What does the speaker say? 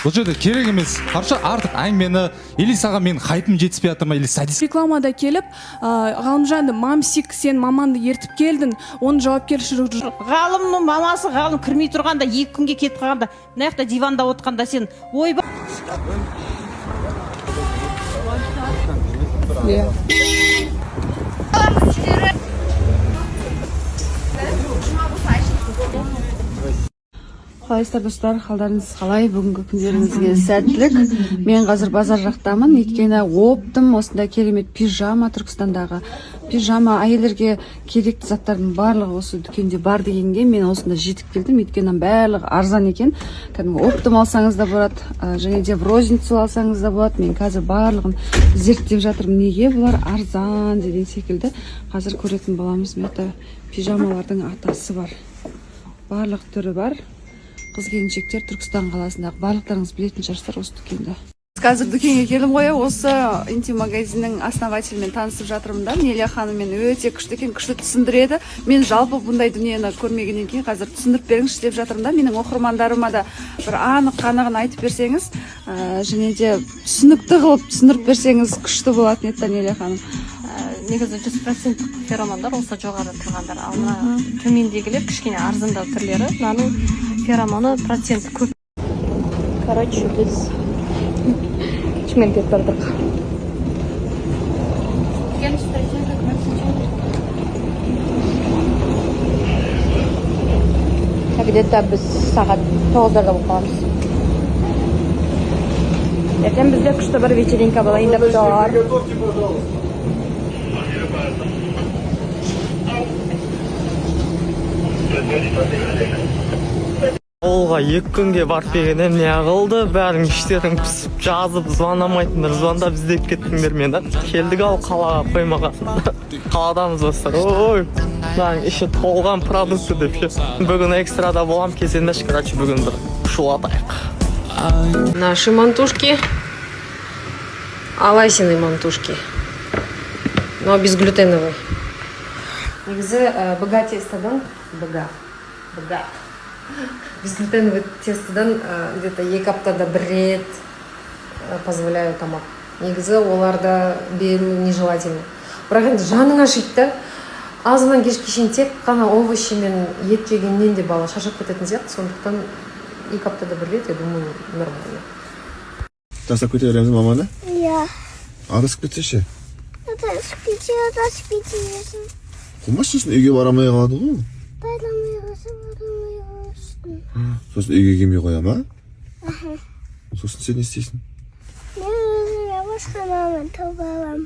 Бұл жерде керек емес. Қаршы артық әңгімені или саған мен хайпым жетіспей жатыр ма, или садист. Рекламада келіп, Ғалымжанды мамсик, сен маманды ертіп келдің, оның жауапкершілігі жоқ. Ғалымның мамасы ғалым кірмей тұрғанда, 2 күнге кетіп қалғанда, мына жақта диванда отырғанда сен ойбай. Қалайсыздар достар, қалдарыңыз қалай? Бүгінгі күндеріңізге сәттілік. Мен қазір базар жақтамын, өйткені оптым осындай керемет пижама, Түркістандағы пижама, әйелдерге керекті заттардың барлығы осы дүкенде бар дегенге мен осында жетіп келдім, өйткені барлығы арзан екен. Кәдімгі оптым алсаңыз да болады, және де в розницу алсаңыз да болады. Мен қазір барлығын зерттеп жатырмын, неге бұлар арзан деген секілді. Қазір көретін боламыз. Мета пижамалардың атасы бар, барлық түрі бар. Қыз-келіншектер Түркістан қаласындағы барлықтарыңыз білетін шығарсыздар осы дүкенді. Қазір дүкенге келдім ғой, осы интим магазиннің основателімен танысып жатырмын да. Неля ханыммен өте күшті екен, күшті түсіндіреді. Мен жалпы бұндай дүниені көрмегеннен кейін қазір түсіндіріп беріңізші деп жатырмын да. Менің оқырмандарыма да бір анық-қанығын айтып берсеңіз, және де түсінікті қылып түсіндіріп берсеңіз күшті болатын еді Неля ханым. Негізі 100% феромондар осы жоғары тұрғандар, ал мына төмендегілер кішкене арзандау түрлері, мынаның феромоны проценті көп. Короче, біз Шымкентке бардық. Где-то біз сағат 9-дарда болып қаламыз. Ертең бізде күшті бір вечеринка болайын деп тұр. Олға 2 күнге барып келгенде не қылды, бәрің іштерің пісіп жазып, звондамайтындар, звондап іздеп кеттіңдер мені. Келдік ал қалаға қоймаға. Қаладамыз бастар. Ой, мынаның іші толған продукты деп ше. Бүгін экстрада болам, келсеңдерші, короче, бүгін бір шулатайық. Наши мантушки, Алайсиной мантушки, но безглютеновый. Негізі бұға тестадан, бұға. Безглютеновый тестадан где-то 2 аптада бір рет позволяю тамақ. Негізі оларда беру нежелательно. Бірақ енді жаның ашиды. Азынан кешке шейін тек қана овощи мен ет жегеннен де бала шаршап кететін сияқты. Сондықтан 2 аптада бір рет, я думаю, нормально. Тастап кетеміз маманы? Иә. Адасып кетсеші? Адасып кетесің. Қылмас сосын үйге барамай қалады ғой? Барамай қалсын. Сосын үйге келмей қоя ма? Сосын сен не істейсің? Мен өзіме басқа маман тауып аламын.